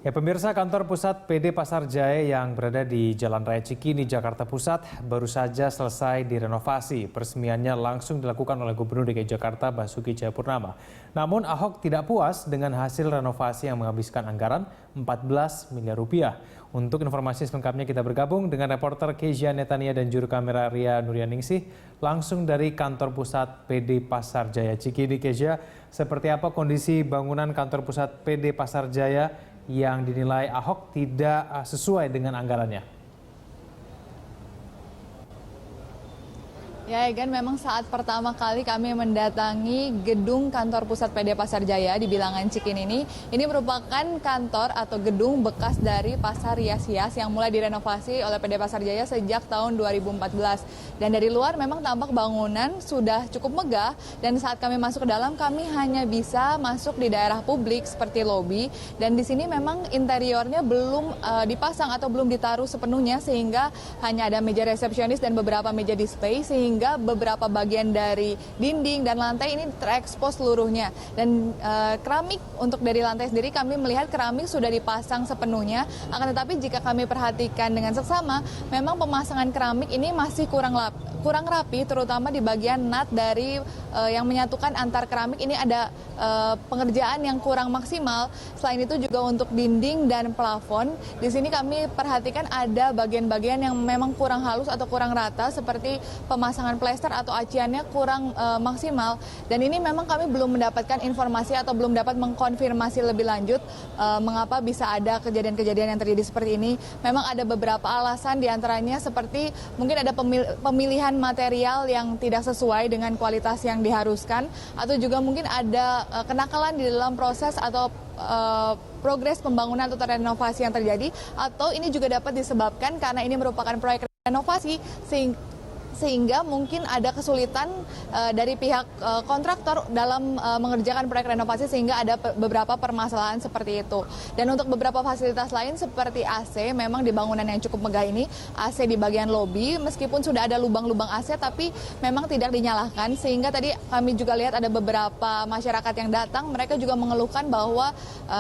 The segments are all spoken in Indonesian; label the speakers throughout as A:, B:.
A: Ya, pemirsa, kantor pusat PD Pasar Jaya yang berada di Jalan Raya Cikini, Jakarta Pusat baru saja selesai direnovasi. Peresmiannya langsung dilakukan oleh Gubernur DKI Jakarta Basuki Cahayapurnama. Namun Ahok tidak puas dengan hasil renovasi yang menghabiskan anggaran 14 miliar rupiah. Untuk informasi selengkapnya kita bergabung dengan reporter Kezia Netania dan juru kamera Ria Nuryaningsih langsung dari kantor pusat PD Pasar Jaya Cikini. Kezia, seperti apa kondisi bangunan kantor pusat PD Pasar Jaya yang dinilai Ahok tidak sesuai dengan anggarannya?
B: Ya, Egan, memang saat pertama kali kami mendatangi gedung kantor pusat PD Pasar Jaya di Bilangan Cikini ini merupakan kantor atau gedung bekas dari Pasar Hias-Hias yang mulai direnovasi oleh PD Pasar Jaya sejak tahun 2014. Dan dari luar memang tampak bangunan sudah cukup megah, dan saat kami masuk ke dalam kami hanya bisa masuk di daerah publik seperti lobi, dan di sini memang interiornya belum dipasang atau belum ditaruh sepenuhnya, sehingga hanya ada meja resepsionis dan beberapa meja display, sehingga beberapa bagian dari dinding dan lantai ini terekspos seluruhnya. Dan keramik untuk dari lantai sendiri kami melihat keramik sudah dipasang sepenuhnya, akan tetapi jika kami perhatikan dengan seksama, memang pemasangan keramik ini masih kurang rapi, terutama di bagian nut dari yang menyatukan antar keramik ini ada pengerjaan yang kurang maksimal. Selain itu juga untuk dinding dan plafon, di sini kami perhatikan ada bagian-bagian yang memang kurang halus atau kurang rata, seperti pemasangan plester atau aciannya kurang maksimal. Dan ini memang kami belum mendapatkan informasi atau belum dapat mengkonfirmasi lebih lanjut mengapa bisa ada kejadian-kejadian yang terjadi seperti ini. Memang ada beberapa alasan, diantaranya seperti mungkin ada pemilihan material yang tidak sesuai dengan kualitas yang diharuskan, atau juga mungkin ada kenakalan di dalam proses atau progres pembangunan atau renovasi yang terjadi, atau ini juga dapat disebabkan karena ini merupakan proyek renovasi sehingga mungkin ada kesulitan dari pihak kontraktor dalam mengerjakan proyek renovasi, sehingga ada beberapa permasalahan seperti itu. Dan untuk beberapa fasilitas lain seperti AC, memang di bangunan yang cukup megah ini AC di bagian lobi, meskipun sudah ada lubang-lubang AC tapi memang tidak dinyalakan, sehingga tadi kami juga lihat ada beberapa masyarakat yang datang, mereka juga mengeluhkan bahwa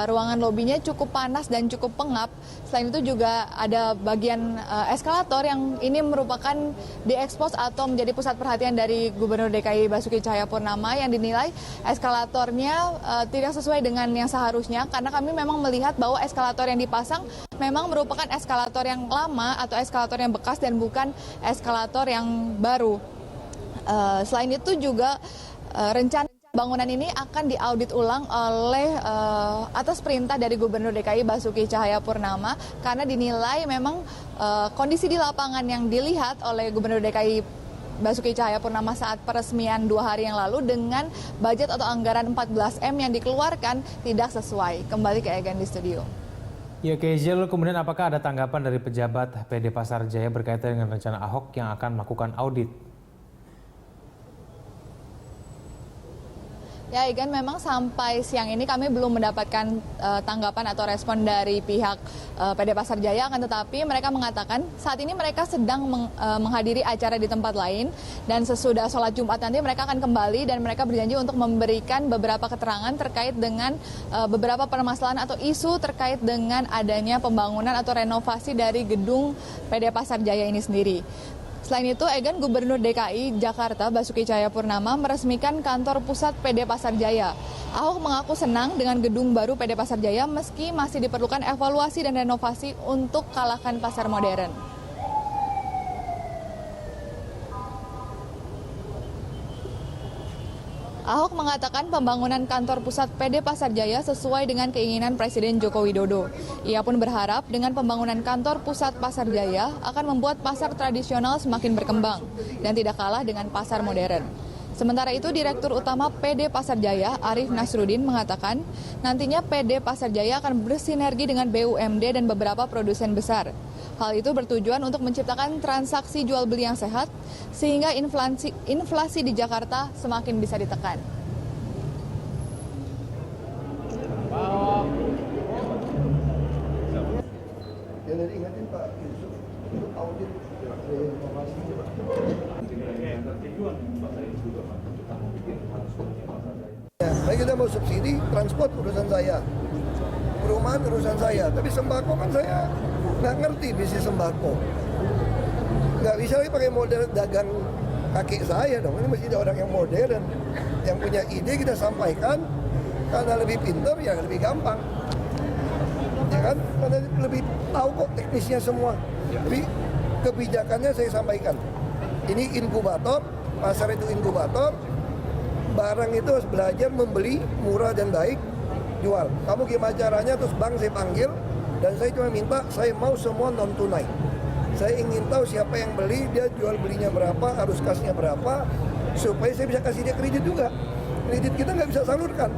B: ruangan lobinya cukup panas dan cukup pengap. Selain itu juga ada bagian eskalator yang ini merupakan diekspos atau menjadi pusat perhatian dari Gubernur DKI Basuki Cahayapurnama, yang dinilai eskalatornya tidak sesuai dengan yang seharusnya, karena kami memang melihat bahwa eskalator yang dipasang memang merupakan eskalator yang lama atau eskalator yang bekas dan bukan eskalator yang baru. Selain itu juga rencana bangunan ini akan diaudit ulang oleh atas perintah dari Gubernur DKI Basuki Cahayapurnama, karena dinilai memang kondisi di lapangan yang dilihat oleh Gubernur DKI Basuki Cahayapurnama saat peresmian 2 hari yang lalu dengan budget atau anggaran 14M yang dikeluarkan tidak sesuai. Kembali ke Egan di studio.
A: Ya, Kezia, kemudian apakah ada tanggapan dari pejabat PD Pasar Jaya berkaitan dengan rencana Ahok yang akan melakukan audit?
B: Ya, Egan, memang sampai siang ini kami belum mendapatkan tanggapan atau respon dari pihak PD Pasar Jaya, akan tetapi mereka mengatakan saat ini mereka sedang menghadiri acara di tempat lain, dan sesudah sholat Jumat nanti mereka akan kembali, dan mereka berjanji untuk memberikan beberapa keterangan terkait dengan beberapa permasalahan atau isu terkait dengan adanya pembangunan atau renovasi dari gedung PD Pasar Jaya ini sendiri. Selain itu, Egan, Gubernur DKI Jakarta Basuki Cahayapurnama meresmikan kantor pusat PD Pasar Jaya. Ahok mengaku senang dengan gedung baru PD Pasar Jaya meski masih diperlukan evaluasi dan renovasi untuk kalahkan pasar modern. Ahok mengatakan pembangunan kantor pusat PD Pasar Jaya sesuai dengan keinginan Presiden Joko Widodo. Ia pun berharap dengan pembangunan kantor pusat Pasar Jaya akan membuat pasar tradisional semakin berkembang dan tidak kalah dengan pasar modern. Sementara itu, Direktur Utama PD Pasar Jaya, Arief Nasruddin, mengatakan nantinya PD Pasar Jaya akan bersinergi dengan BUMD dan beberapa produsen besar. Hal itu bertujuan untuk menciptakan transaksi jual beli yang sehat, sehingga inflasi di Jakarta semakin bisa ditekan.
C: Ingatin Pak Yusuf, itu audit renovasi. Ya, kita mau subsidi transport urusan saya. perumahan urusan saya, tapi sembako kan saya nggak ngerti bisnis sembako. Nggak bisa lagi pakai model dagang kakek saya dong. Ini mesti ada orang yang modern, yang punya ide kita sampaikan. Karena lebih pintar ya lebih gampang, ya kan? Karena lebih tahu kok teknisnya semua. Tapi kebijakannya saya sampaikan. Ini inkubator, pasar itu inkubator. Barang itu harus belajar membeli murah dan baik, jual. Kamu gimana caranya? Terus bank saya panggil dan saya cuma minta saya mau semua non tunai. Saya ingin tahu siapa yang beli, dia jual belinya berapa, arus kasnya berapa, supaya saya bisa kasih dia kredit juga. Kredit kita nggak bisa salurkan.